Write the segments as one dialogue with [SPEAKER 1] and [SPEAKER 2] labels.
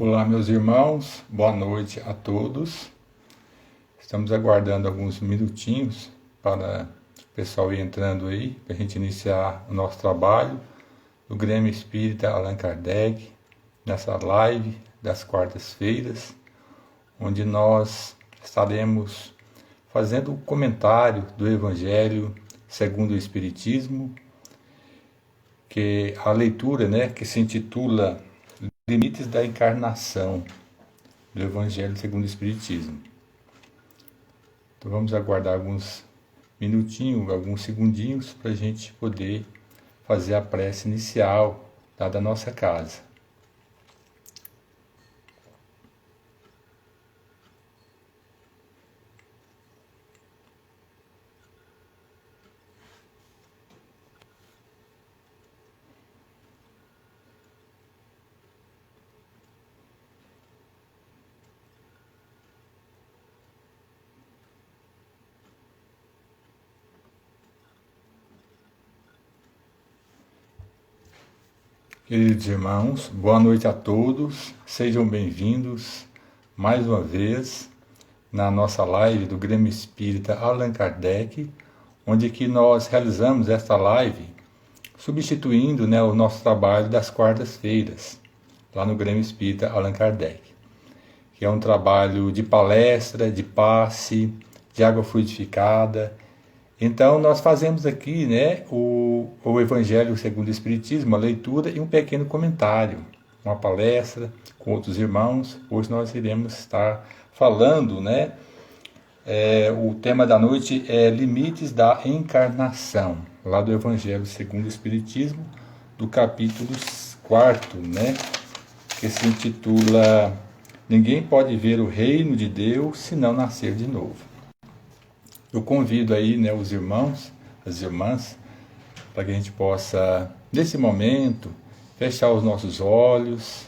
[SPEAKER 1] Olá, meus irmãos, boa noite a todos. Estamos aguardando alguns minutinhos para o pessoal ir entrando aí, para a gente iniciar o nosso trabalho no Grêmio Espírita Allan Kardec, nessa live das quartas-feiras, onde nós estaremos fazendo o comentário do Evangelho segundo o Espiritismo, que a leitura, que se intitula Limites da Encarnação, do Evangelho segundo o Espiritismo. Então vamos aguardar alguns minutinhos, alguns segundinhos, para a gente poder fazer a prece inicial lá da nossa casa. Queridos irmãos, boa noite a todos, sejam bem-vindos mais uma vez na nossa live do Grêmio Espírita Allan Kardec, onde que nós realizamos esta live substituindo o nosso trabalho das quartas-feiras, lá no Grêmio Espírita Allan Kardec, que é um trabalho de palestra, de passe, de água fluidificada. Então, nós fazemos aqui o Evangelho segundo o Espiritismo, a leitura e um pequeno comentário, uma palestra com outros irmãos. Hoje nós iremos estar falando, o tema da noite é Limites da Encarnação, lá do Evangelho segundo o Espiritismo, do capítulo 4, que se intitula Ninguém pode ver o reino de Deus se não nascer de novo. Eu convido aí os irmãos, as irmãs, para que a gente possa, nesse momento, fechar os nossos olhos,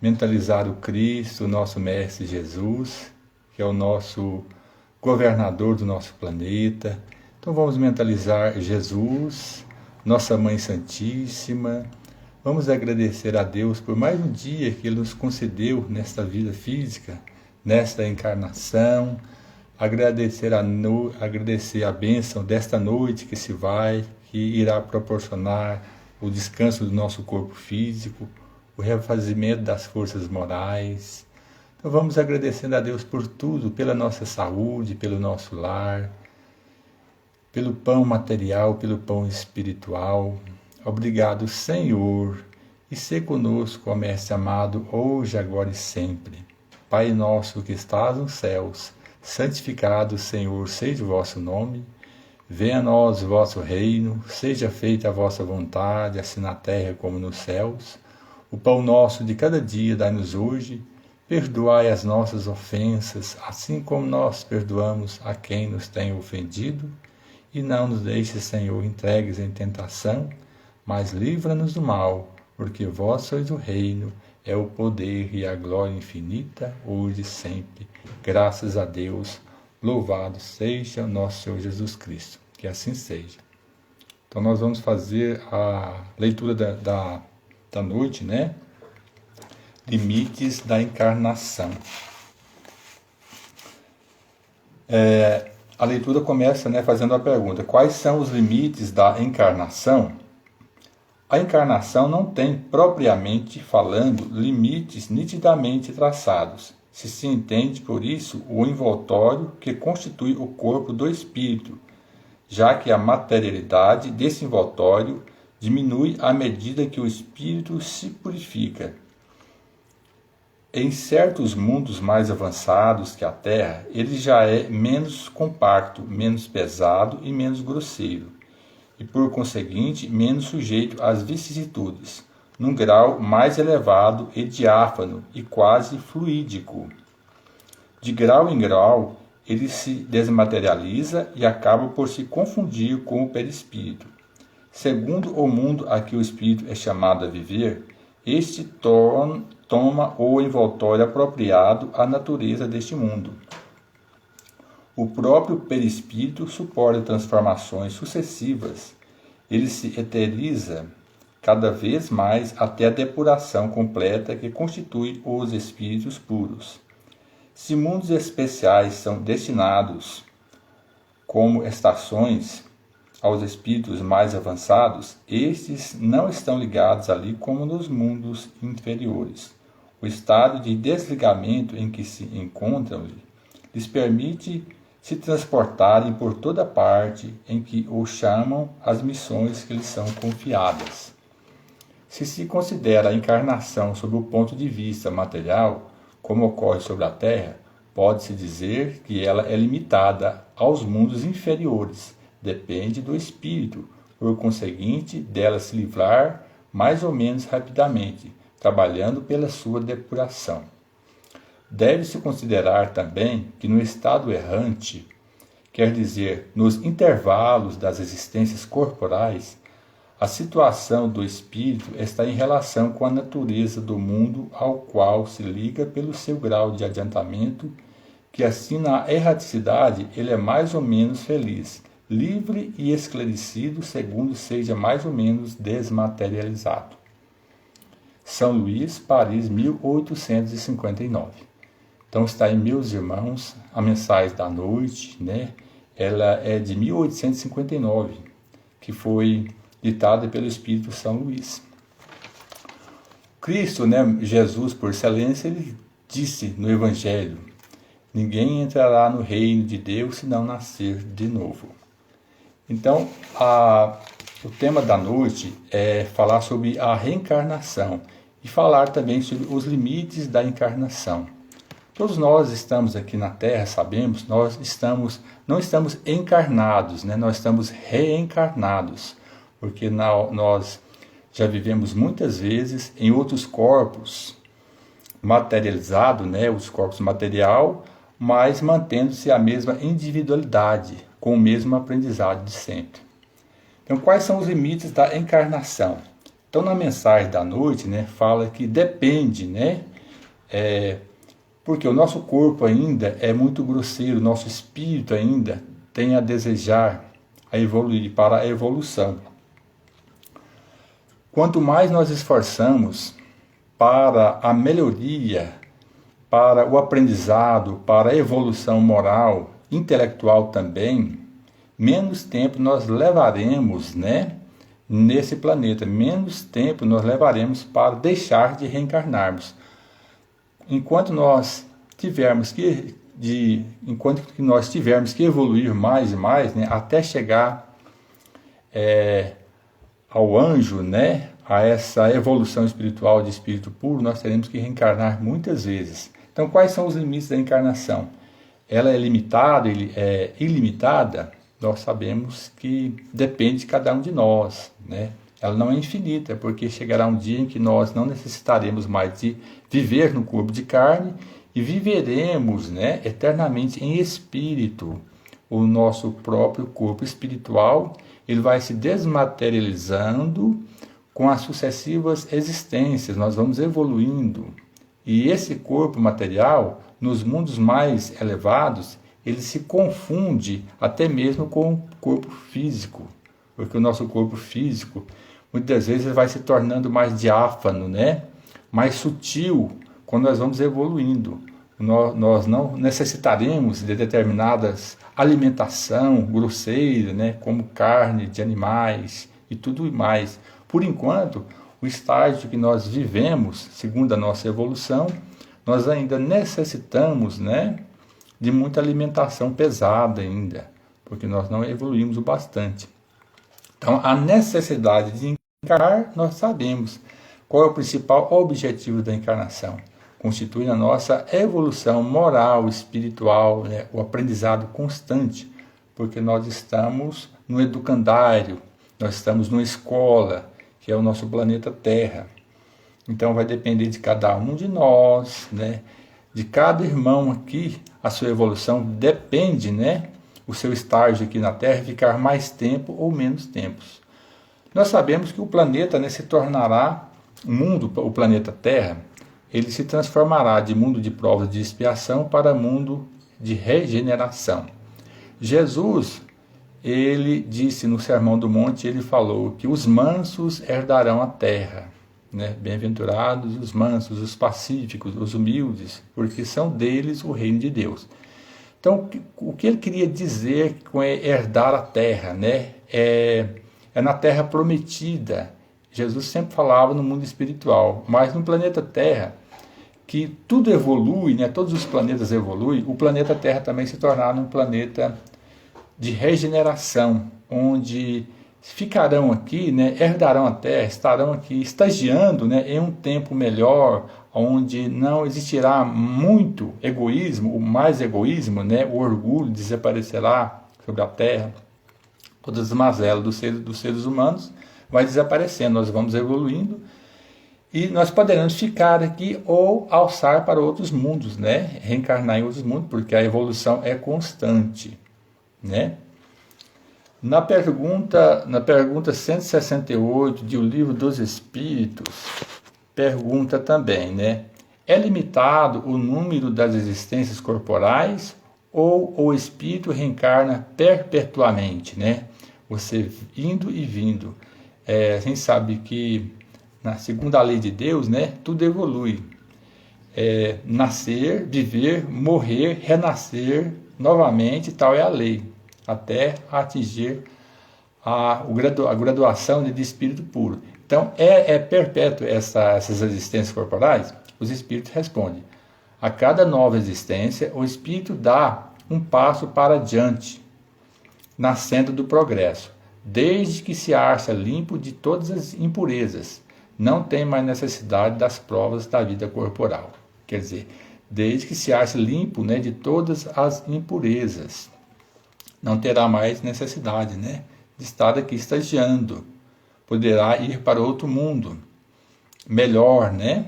[SPEAKER 1] mentalizar o Cristo, o nosso Mestre Jesus, que é o nosso governador do nosso planeta. Então vamos mentalizar Jesus, nossa Mãe Santíssima. Vamos agradecer a Deus por mais um dia que Ele nos concedeu nesta vida física, nesta encarnação. Agradecer a bênção desta noite que se vai, que irá proporcionar o descanso do nosso corpo físico, o refazimento das forças morais. Então vamos agradecendo a Deus por tudo, pela nossa saúde, pelo nosso lar, pelo pão material, pelo pão espiritual. Obrigado, Senhor, e se conosco, ó Mestre amado, hoje, agora e sempre. Pai nosso que estás nos céus, santificado, Senhor, seja o vosso nome. Venha a nós o vosso reino, seja feita a vossa vontade, assim na terra como nos céus. O pão nosso de cada dia dai-nos hoje. Perdoai as nossas ofensas, assim como nós perdoamos a quem nos tem ofendido. E não nos deixes, Senhor, entregues em tentação, mas livra-nos do mal, porque vós sois o reino, é o poder e a glória infinita, hoje e sempre. Graças a Deus, louvado seja o nosso Senhor Jesus Cristo. Que assim seja. Então nós vamos fazer a leitura da noite, Limites da Encarnação. A leitura começa fazendo a pergunta: quais são os limites da encarnação? A encarnação não tem, propriamente falando, limites nitidamente traçados. Se entende, por isso, o envoltório que constitui o corpo do espírito, já que a materialidade desse envoltório diminui à medida que o espírito se purifica. Em certos mundos mais avançados que a Terra, ele já é menos compacto, menos pesado e menos grosseiro, e por conseguinte menos sujeito às vicissitudes, num grau mais elevado e diáfano e quase fluídico. De grau em grau, ele se desmaterializa e acaba por se confundir com o perispírito. Segundo o mundo a que o espírito é chamado a viver, este toma o envoltório apropriado à natureza deste mundo. O próprio perispírito suporta transformações sucessivas. Ele se eteriza cada vez mais até a depuração completa que constitui os espíritos puros. Se mundos especiais são destinados como estações aos espíritos mais avançados, estes não estão ligados ali como nos mundos inferiores. O estado de desligamento em que se encontram lhes permite se transportarem por toda parte em que o chamam as missões que lhes são confiadas. Se se considera a encarnação sob o ponto de vista material, como ocorre sobre a Terra, pode-se dizer que ela é limitada aos mundos inferiores, depende do espírito, por conseguinte, dela se livrar mais ou menos rapidamente, trabalhando pela sua depuração. Deve-se considerar também que no estado errante, quer dizer, nos intervalos das existências corporais, a situação do espírito está em relação com a natureza do mundo ao qual se liga pelo seu grau de adiantamento, que assim na erraticidade ele é mais ou menos feliz, livre e esclarecido segundo seja mais ou menos desmaterializado. São Luís, Paris, 1859. Então está aí, meus irmãos, a mensagem da noite, né? Ela é de 1859, que foi ditada pelo Espírito São Luís. Cristo, né, Jesus por excelência, ele disse no Evangelho: ninguém entrará no reino de Deus se não nascer de novo. Então, o tema da noite é falar sobre a reencarnação e falar também sobre os limites da encarnação. Todos nós estamos aqui na Terra, sabemos, nós não estamos encarnados, né? Nós estamos reencarnados, porque nós já vivemos muitas vezes em outros corpos materializados, né? Os corpos material, mas mantendo-se a mesma individualidade, com o mesmo aprendizado de sempre. Então, quais são os limites da encarnação? Então, na mensagem da noite, né, fala que depende, né, porque o nosso corpo ainda é muito grosseiro, o nosso espírito ainda tem a desejar, a evoluir para a evolução. Quanto mais nós esforçamos para a melhoria, para o aprendizado, para a evolução moral, intelectual também, menos tempo nós levaremos, né, nesse planeta, menos tempo nós levaremos para deixar de reencarnarmos. Enquanto nós tivermos que evoluir mais e mais, né, até chegar ao anjo, né, a essa evolução espiritual de espírito puro, nós teremos que reencarnar muitas vezes. Então, quais são os limites da encarnação? Ela é limitada, é ilimitada? Nós sabemos que depende de cada um de nós, né? Ela não é infinita, porque chegará um dia em que nós não necessitaremos mais de viver no corpo de carne e viveremos, né, eternamente em espírito. O nosso próprio corpo espiritual, ele vai se desmaterializando com as sucessivas existências, nós vamos evoluindo. E esse corpo material, nos mundos mais elevados, ele se confunde até mesmo com o corpo físico, porque o nosso corpo físico, muitas vezes, vai se tornando mais diáfano, né? Mais sutil, quando nós vamos evoluindo. Nós não necessitaremos de determinadas alimentação grosseira, né? Como carne de animais e tudo mais. Por enquanto, o estágio que nós vivemos, segundo a nossa evolução, nós ainda necessitamos, né, de muita alimentação pesada ainda, porque nós não evoluímos o bastante. Então, a necessidade de encarnar, nós sabemos qual é o principal objetivo da encarnação. Constitui a nossa evolução moral, espiritual, né, o aprendizado constante, porque nós estamos no educandário, nós estamos numa escola, que é o nosso planeta Terra. Então vai depender de cada um de nós, né? De cada irmão aqui, a sua evolução depende, né? O seu estágio aqui na Terra ficar mais tempo ou menos tempos. Nós sabemos que o planeta, né, se tornará o planeta Terra, ele se transformará de mundo de provas de expiação para mundo de regeneração. Jesus, ele disse no Sermão do Monte, ele falou que os mansos herdarão a terra, né? Bem-aventurados os mansos, os pacíficos, os humildes, porque são deles o reino de Deus. Então, o que ele queria dizer com herdar a terra, né? É na terra prometida. Jesus sempre falava no mundo espiritual, mas no planeta Terra, que tudo evolui, né? Todos os planetas evoluem, o planeta Terra também se tornará um planeta de regeneração, onde ficarão aqui, né? Herdarão a Terra, estarão aqui estagiando, né? Em um tempo melhor, onde não existirá muito egoísmo, o mais egoísmo, né? O orgulho desaparecerá sobre a Terra, todas as mazelas dos seres humanos vai desaparecendo, nós vamos evoluindo e nós poderemos ficar aqui ou alçar para outros mundos, né? Reencarnar em outros mundos, porque a evolução é constante, né? Na pergunta 168 de O Livro dos Espíritos, pergunta também, né? É limitado o número das existências corporais ou o espírito reencarna perpetuamente, né? Você indo e vindo. A gente sabe que, segundo a lei de Deus, né, tudo evolui. Nascer, viver, morrer, renascer novamente, tal é a lei, até atingir a graduação de espírito puro. Então, é perpétuo essas existências corporais? Os espíritos respondem. A cada nova existência, o espírito dá um passo para adiante, nascendo do progresso. Desde que se acha limpo de todas as impurezas, não tem mais necessidade das provas da vida corporal. Quer dizer, desde que se acha limpo, né, de todas as impurezas, não terá mais necessidade, né, de estar aqui estagiando. Poderá ir para outro mundo melhor, né,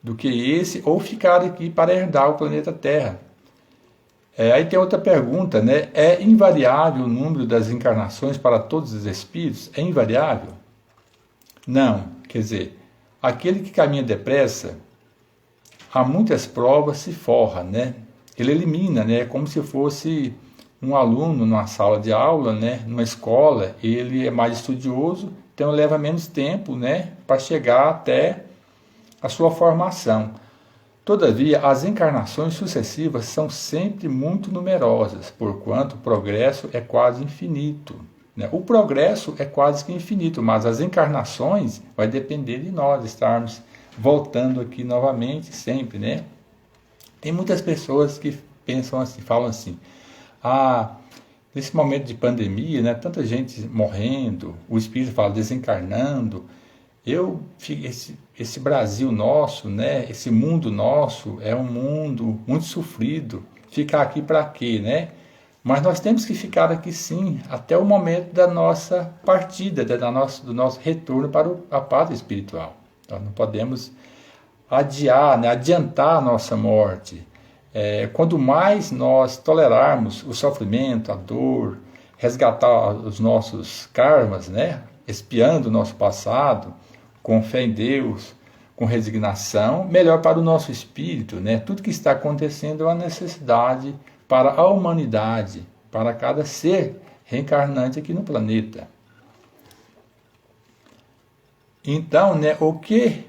[SPEAKER 1] do que esse, ou ficar aqui para herdar o planeta Terra. Aí tem outra pergunta, né? É invariável o número das encarnações para todos os espíritos? É invariável? Não. Quer dizer, aquele que caminha depressa, há muitas provas, se forra, né? Ele elimina, né? Como se fosse um aluno numa sala de aula, né? Numa escola, ele é mais estudioso, então leva menos tempo, né? Para chegar até a sua formação. Todavia, as encarnações sucessivas são sempre muito numerosas, porquanto o progresso é quase infinito, né? O progresso é quase que infinito, mas as encarnações vai depender de nós estarmos voltando aqui novamente sempre, né? Tem muitas pessoas que pensam assim, falam assim, nesse momento de pandemia, né, tanta gente morrendo, o espírito fala desencarnando, esse Brasil nosso, né, esse mundo nosso é um mundo muito sofrido. Ficar aqui para quê, né? Mas nós temos que ficar aqui sim, até o momento da nossa partida, do nosso retorno para a pátria espiritual. Nós não podemos adiar, né, adiantar a nossa morte. Quanto mais nós tolerarmos o sofrimento, a dor, resgatar os nossos karmas, né, expiando o nosso passado, com fé em Deus, com resignação, melhor para o nosso espírito, né? Tudo que está acontecendo é uma necessidade para a humanidade, para cada ser reencarnante aqui no planeta. Então, né, o que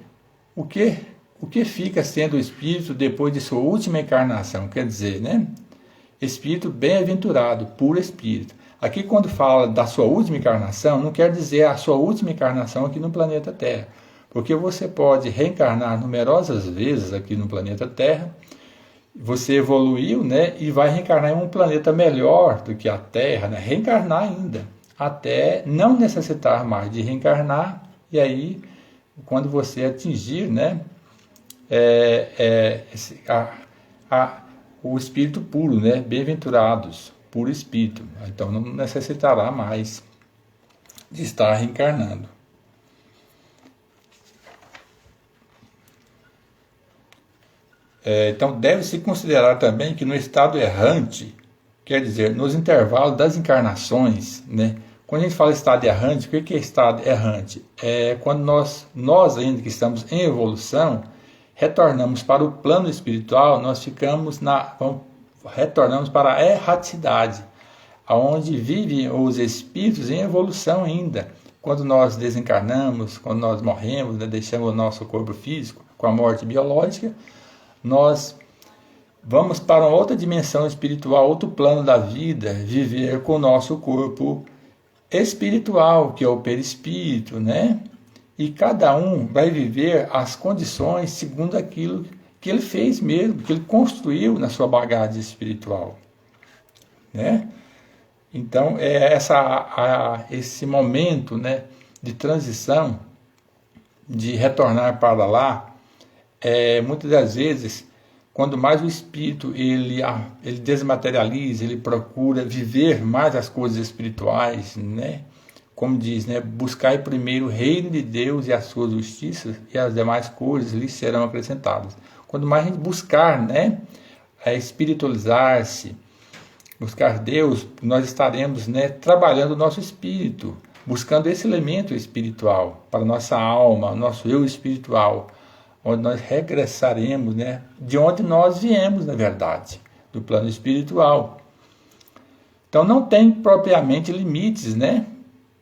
[SPEAKER 1] fica sendo o espírito depois de sua última encarnação? Quer dizer, né? Espírito bem-aventurado, puro espírito. Aqui, quando fala da sua última encarnação, não quer dizer a sua última encarnação aqui no planeta Terra. Porque você pode reencarnar numerosas vezes aqui no planeta Terra, você evoluiu, né, e vai reencarnar em um planeta melhor do que a Terra, né, reencarnar ainda, até não necessitar mais de reencarnar, e aí, quando você atingir, né, o espírito puro, né, bem-aventurados, puro espírito, então não necessitará mais de estar reencarnando. Então deve-se considerar também que no estado errante, quer dizer, nos intervalos das encarnações, né, quando a gente fala estado errante, o que é estado errante? É quando nós ainda que estamos em evolução, retornamos para o plano espiritual, nós retornamos para a erraticidade. onde vivem os espíritos em evolução ainda. Quando nós desencarnamos, quando nós morremos, né, deixamos o nosso corpo físico com a morte biológica, nós vamos para uma outra dimensão espiritual, outro plano da vida, viver com o nosso corpo espiritual, que é o perispírito, né? E cada um vai viver as condições segundo aquilo que ele fez mesmo, que ele construiu na sua bagagem espiritual, né? Então, esse momento, né, de transição, de retornar para lá, muitas das vezes, quando mais o espírito ele desmaterializa, ele procura viver mais as coisas espirituais, né? Como diz, né? Buscai primeiro o reino de Deus e a sua justiça, e as demais coisas lhes serão acrescentadas. Quando mais a gente buscar, né, espiritualizar-se, buscar Deus, nós estaremos, né, trabalhando o nosso espírito, buscando esse elemento espiritual para a nossa alma, nosso eu espiritual, onde nós regressaremos, né, de onde nós viemos, na verdade, do plano espiritual. Então não tem propriamente limites, né,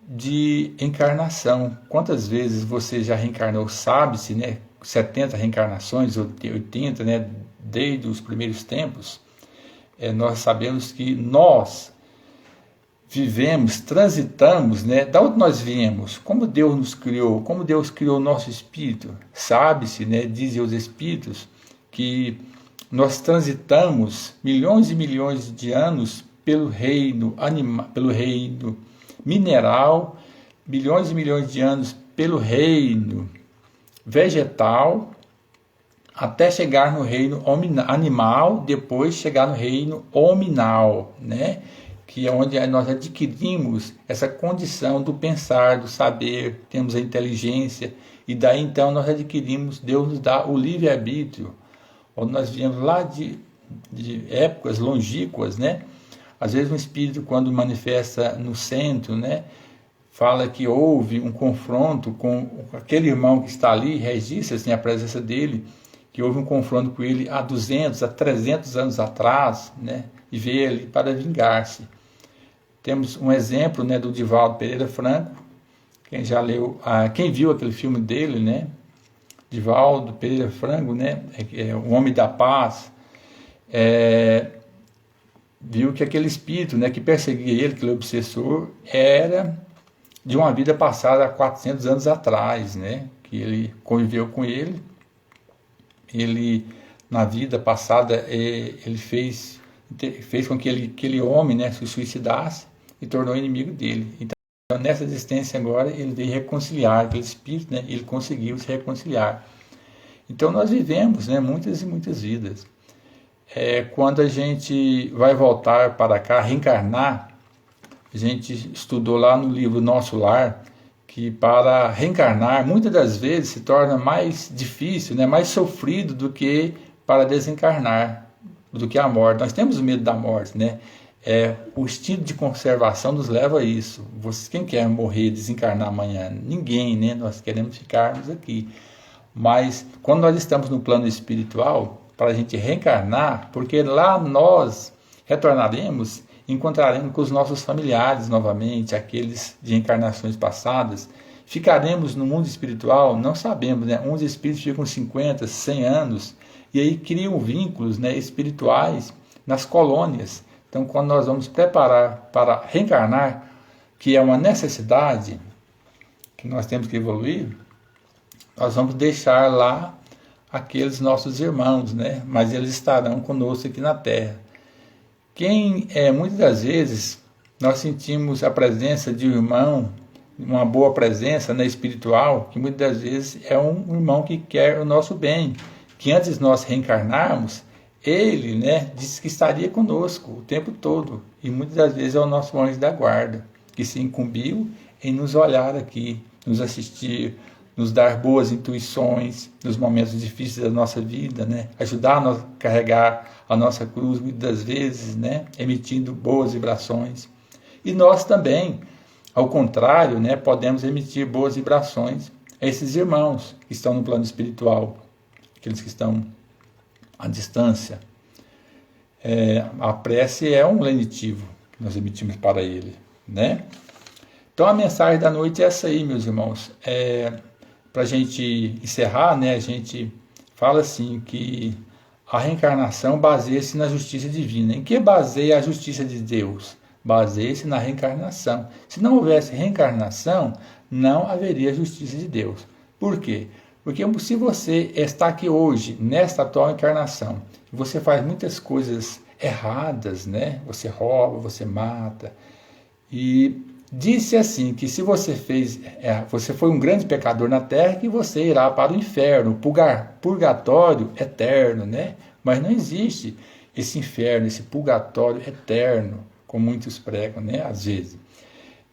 [SPEAKER 1] de encarnação. Quantas vezes você já reencarnou, sabe-se, né, 70 reencarnações, 80, né, desde os primeiros tempos. Nós sabemos que nós vivemos, transitamos, né? Da onde nós viemos, como Deus nos criou, como Deus criou o nosso espírito. Sabe-se, né? Dizem os espíritos, que nós transitamos milhões e milhões de anos pelo reino pelo reino mineral, milhões e milhões de anos pelo reino vegetal, até chegar no reino animal, depois chegar no reino hominal, né? Que é onde nós adquirimos essa condição do pensar, do saber, temos a inteligência, e daí então nós adquirimos, Deus nos dá o livre-arbítrio, onde nós viemos lá de épocas longínquas, né? Às vezes um espírito, quando manifesta no centro, né, fala que houve um confronto com aquele irmão que está ali, registra assim, a presença dele, que houve um confronto com ele há 200, há 300 anos atrás, né, e veio ele para vingar-se. Temos um exemplo, né, do Divaldo Pereira Franco, quem já leu, quem viu aquele filme dele, né, Divaldo Pereira Franco, né, o Homem da Paz, viu que aquele espírito, né, que perseguia ele, aquele obsessor, era de uma vida passada há 400 anos atrás, né, que ele conviveu com ele. Ele, na vida passada, ele fez com que aquele homem, né, se suicidasse e tornou inimigo dele. Então, nessa existência agora, ele veio reconciliar aquele espírito, né, ele conseguiu se reconciliar. Então, nós vivemos, né, muitas e muitas vidas. Quando a gente vai voltar para cá, reencarnar, a gente estudou lá no livro Nosso Lar, que para reencarnar, muitas das vezes se torna mais difícil, né, mais sofrido do que para desencarnar, do que a morte. Nós temos medo da morte, né? O instinto de conservação nos leva a isso. Quem quer morrer, desencarnar amanhã? Ninguém, né? Nós queremos ficarmos aqui. Mas quando nós estamos no plano espiritual, para a gente reencarnar, porque lá nós retornaremos, encontraremos com os nossos familiares novamente, aqueles de encarnações passadas, ficaremos no mundo espiritual, não sabemos, né? Uns espíritos ficam 50, 100 anos, e aí criam vínculos, né, espirituais nas colônias. Então, quando nós vamos preparar para reencarnar, que é uma necessidade que nós temos que evoluir, nós vamos deixar lá aqueles nossos irmãos, né? Mas eles estarão conosco aqui na Terra. Muitas das vezes nós sentimos a presença de um irmão, uma boa presença, né, espiritual, que muitas das vezes é um irmão que quer o nosso bem, que antes de nós reencarnarmos, ele, né, disse que estaria conosco o tempo todo, e muitas das vezes é o nosso anjo da guarda, que se incumbiu em nos olhar aqui, nos assistir, nos dar boas intuições nos momentos difíceis da nossa vida, né? Ajudar a carregar a nossa cruz muitas vezes, né? Emitindo boas vibrações. E nós também, ao contrário, né, podemos emitir boas vibrações a esses irmãos que estão no plano espiritual, aqueles que estão à distância. A prece é um lenitivo, que nós emitimos para Ele, né? Então a mensagem da noite é essa aí, meus irmãos. Para a gente encerrar, né, a gente fala assim que a reencarnação baseia-se na justiça divina. Em que baseia a justiça de Deus? Baseia-se na reencarnação. Se não houvesse reencarnação, não haveria justiça de Deus. Por quê? Porque se você está aqui hoje, nesta atual encarnação, você faz muitas coisas erradas, né? Você rouba, você mata. E disse assim, que se você você foi um grande pecador na terra, que você irá para o inferno, purgatório eterno, né? Mas não existe esse inferno, esse purgatório eterno, como muitos pregam, né? Às vezes.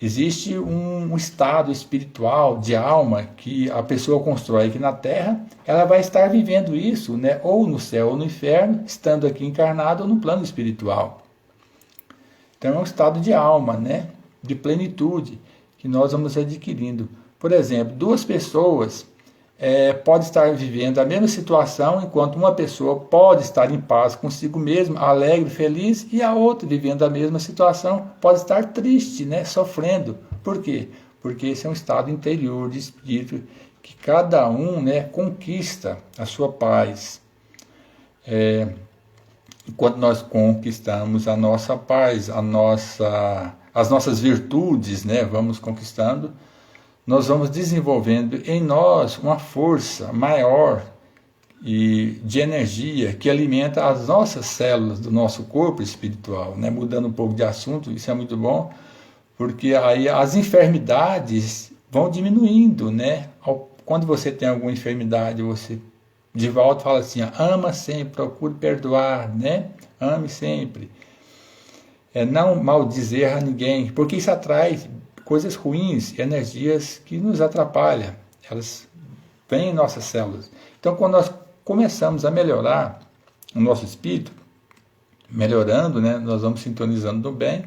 [SPEAKER 1] Existe um estado espiritual de alma que a pessoa constrói aqui na Terra, ela vai estar vivendo isso, né? Ou no céu ou no inferno, estando aqui encarnado ou no plano espiritual. Então é um estado de alma, né? De plenitude, que nós vamos adquirindo. Por exemplo, duas pessoas podem estar vivendo a mesma situação, enquanto uma pessoa pode estar em paz consigo mesma, alegre, feliz, e a outra, vivendo a mesma situação, pode estar triste, né, sofrendo. Por quê? Porque esse é um estado interior de espírito que cada um, né, conquista a sua paz. Enquanto nós conquistamos a nossa paz, as nossas virtudes, né, vamos conquistando, nós vamos desenvolvendo em nós uma força maior e de energia que alimenta as nossas células do nosso corpo espiritual, né? Mudando um pouco de assunto, isso é muito bom, porque aí as enfermidades vão diminuindo, né? Quando você tem alguma enfermidade, você de volta fala assim, ama sempre, procure perdoar, né? Ame sempre. Não maldizer a ninguém, porque isso atrai coisas ruins, energias que nos atrapalham, elas vêm em nossas células. Então, quando nós começamos a melhorar o nosso espírito, melhorando, né, nós vamos sintonizando no bem,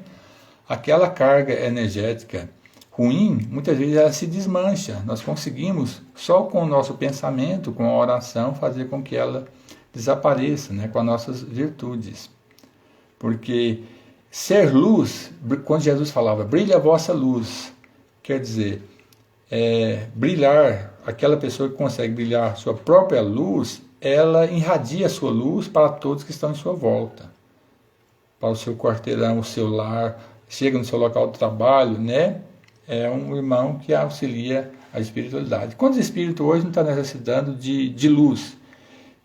[SPEAKER 1] aquela carga energética ruim, muitas vezes ela se desmancha. Nós conseguimos, só com o nosso pensamento, com a oração, fazer com que ela desapareça, né, com as nossas virtudes. Porque ser luz, quando Jesus falava, brilha a vossa luz, quer dizer, brilhar, aquela pessoa que consegue brilhar sua própria luz, ela irradia a sua luz para todos que estão em sua volta, para o seu quarteirão, o seu lar, chega no seu local de trabalho, né? É um irmão que auxilia a espiritualidade. Quantos espíritos hoje não estão necessitando de luz,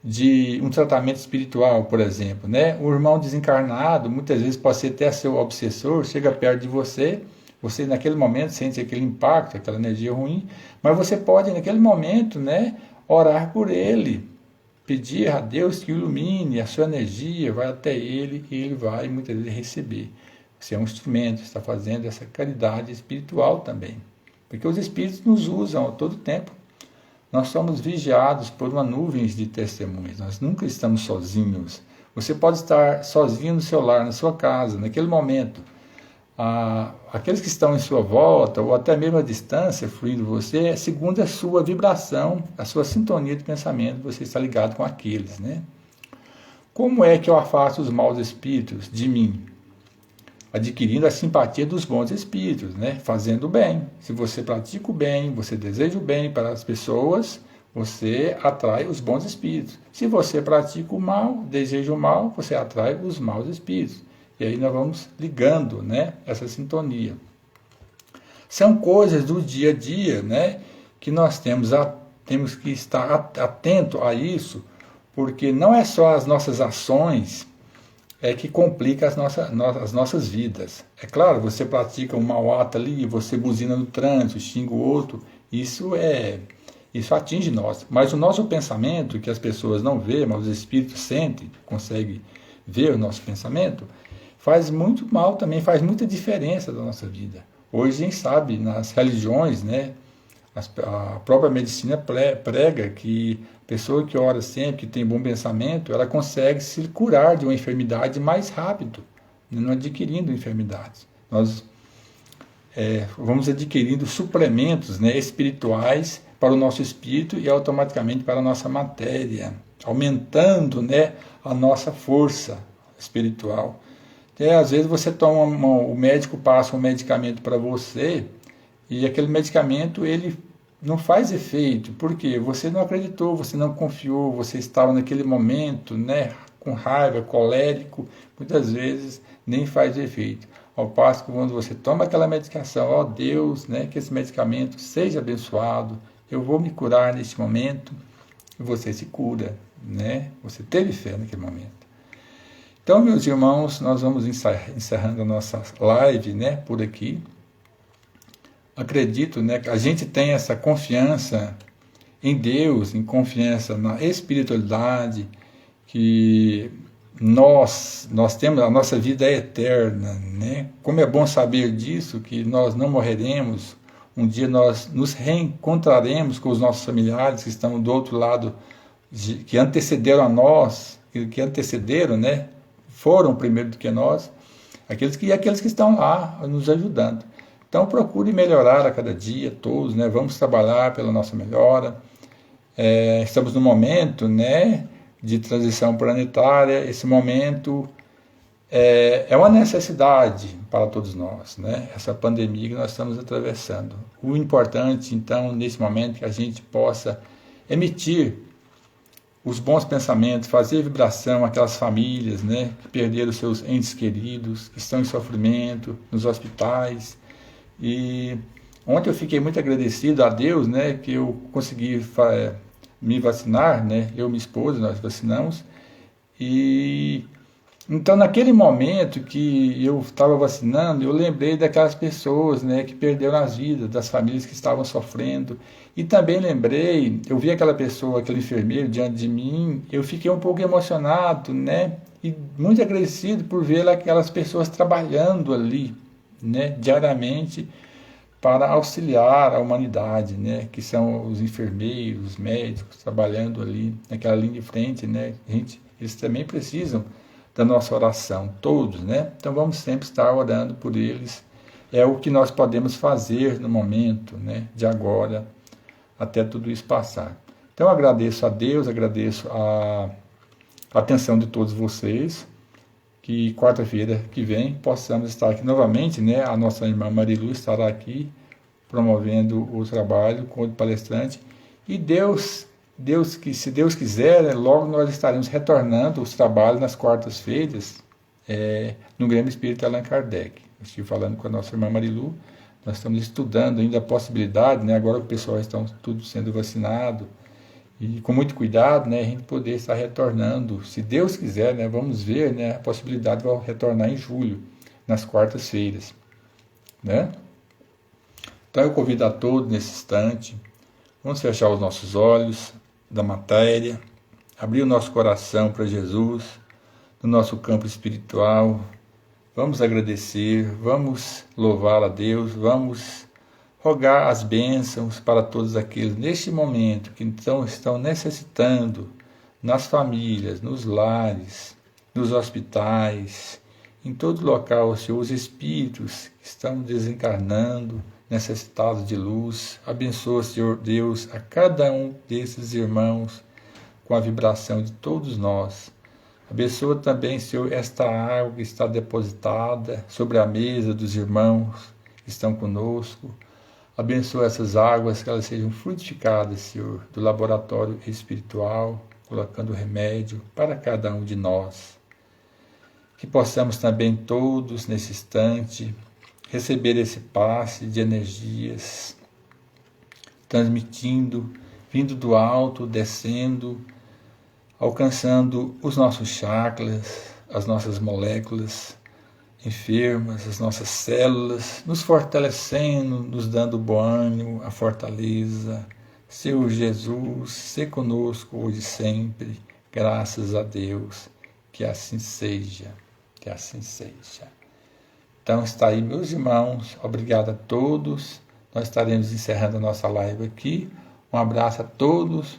[SPEAKER 1] de um tratamento espiritual, por exemplo, né? O irmão desencarnado, muitas vezes pode ser até seu obsessor, chega perto de você naquele momento sente aquele impacto, aquela energia ruim, mas você pode naquele momento, né, orar por ele, pedir a Deus que ilumine a sua energia, vai até ele e ele vai muitas vezes receber. Você é um instrumento, está fazendo essa caridade espiritual também, porque os espíritos nos usam a todo tempo. Nós somos vigiados por uma nuvem de testemunhas, nós nunca estamos sozinhos. Você pode estar sozinho no seu lar, na sua casa, naquele momento. Aqueles que estão em sua volta, ou até mesmo à distância, fluindo você, segundo a sua vibração, a sua sintonia de pensamento, você está ligado com aqueles, né? Como é que eu afasto os maus espíritos de mim? Adquirindo a simpatia dos bons espíritos, né? Fazendo o bem. Se você pratica o bem, você deseja o bem para as pessoas, você atrai os bons espíritos. Se você pratica o mal, deseja o mal, você atrai os maus espíritos. E aí nós vamos ligando, né, essa sintonia. São coisas do dia a dia, né, que nós temos que estar atento a isso, porque não é só as nossas ações que complicam as nossas vidas. É claro, você pratica um mau ato ali, você buzina no trânsito, xinga o outro, isso atinge nós. Mas o nosso pensamento, que as pessoas não veem, mas os espíritos sentem, conseguem ver o nosso pensamento, faz muito mal também, faz muita diferença da nossa vida. Hoje a gente sabe, nas religiões, né, a própria medicina prega que a pessoa que ora sempre, que tem bom pensamento, ela consegue se curar de uma enfermidade mais rápido, não adquirindo enfermidades. Nós vamos adquirindo suplementos, né, espirituais para o nosso espírito e automaticamente para a nossa matéria, aumentando, né, a nossa força espiritual. Às vezes você toma o médico passa um medicamento para você e aquele medicamento ele não faz efeito. Por quê? Você não acreditou, você não confiou, você estava naquele momento, né, com raiva, colérico, muitas vezes nem faz efeito. Ao passo que quando você toma aquela medicação, ó Deus, né, que esse medicamento seja abençoado, eu vou me curar neste momento, e você se cura, né? Você teve fé naquele momento. Então, meus irmãos, nós vamos encerrando a nossa live, né, por aqui. Acredito, né, que a gente tem essa confiança em Deus, em confiança na espiritualidade, que nós temos, a nossa vida é eterna, né? Como é bom saber disso, que nós não morreremos, um dia nós nos reencontraremos com os nossos familiares que estão do outro lado, que antecederam a nós, que antecederam, né? Foram primeiro do que nós, aqueles que estão lá nos ajudando. Então procure melhorar a cada dia, todos, né? Vamos trabalhar pela nossa melhora. Estamos num momento, né, de transição planetária. Esse momento é uma necessidade para todos nós, né? Essa pandemia que nós estamos atravessando. O importante, então, nesse momento, é que a gente possa emitir os bons pensamentos, fazer vibração àquelas famílias, né, que perderam seus entes queridos, que estão em sofrimento, nos hospitais. E ontem eu fiquei muito agradecido a Deus, né, que eu consegui me vacinar, né, eu e minha esposa, nós vacinamos. E então, naquele momento que eu estava vacinando, eu lembrei daquelas pessoas, né, que perderam as vidas, das famílias que estavam sofrendo. E também lembrei, eu vi aquela pessoa, aquele enfermeiro diante de mim, eu fiquei um pouco emocionado, né, e muito agradecido por ver aquelas pessoas trabalhando ali, né, diariamente para auxiliar a humanidade, né, que são os enfermeiros, os médicos, trabalhando ali naquela linha de frente, né, eles também precisam da nossa oração, todos, né? Então vamos sempre estar orando por eles. É o que nós podemos fazer no momento, né, de agora, até tudo isso passar. Então eu agradeço a Deus, agradeço a atenção de todos vocês, que quarta-feira que vem possamos estar aqui novamente, né? A nossa irmã Marilu estará aqui promovendo o trabalho com o palestrante. E se Deus quiser, logo nós estaremos retornando os trabalhos nas quartas-feiras no Grêmio Espírita Allan Kardec. Eu estive falando com a nossa irmã Marilu, nós estamos estudando ainda a possibilidade, né, agora que o pessoal está tudo sendo vacinado, e com muito cuidado, né, a gente poder estar retornando, se Deus quiser, né, vamos ver, né, a possibilidade de retornar em julho, nas quartas-feiras, né? Então eu convido a todos nesse instante, vamos fechar os nossos olhos da matéria, abrir o nosso coração para Jesus, no nosso campo espiritual, vamos agradecer, vamos louvar a Deus, vamos rogar as bênçãos para todos aqueles neste momento que então estão necessitando nas famílias, nos lares, nos hospitais, em todo local, Senhor, os espíritos que estão desencarnando, necessitados de luz. Abençoa, Senhor Deus, a cada um desses irmãos com a vibração de todos nós. Abençoa também, Senhor, esta água que está depositada sobre a mesa dos irmãos que estão conosco. Abençoa essas águas, que elas sejam frutificadas, Senhor, do laboratório espiritual, colocando remédio para cada um de nós. Que possamos também todos, nesse instante, receber esse passe de energias, transmitindo, vindo do alto, descendo, alcançando os nossos chakras, as nossas moléculas enfermas, as nossas células, nos fortalecendo, nos dando bom ânimo, a fortaleza. Senhor Jesus, se conosco hoje e sempre, graças a Deus, que assim seja, que assim seja. Então está aí, meus irmãos, obrigado a todos, nós estaremos encerrando a nossa live aqui, um abraço a todos,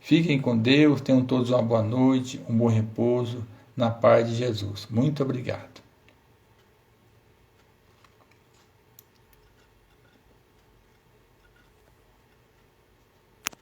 [SPEAKER 1] fiquem com Deus, tenham todos uma boa noite, um bom repouso, na paz de Jesus. Muito obrigado.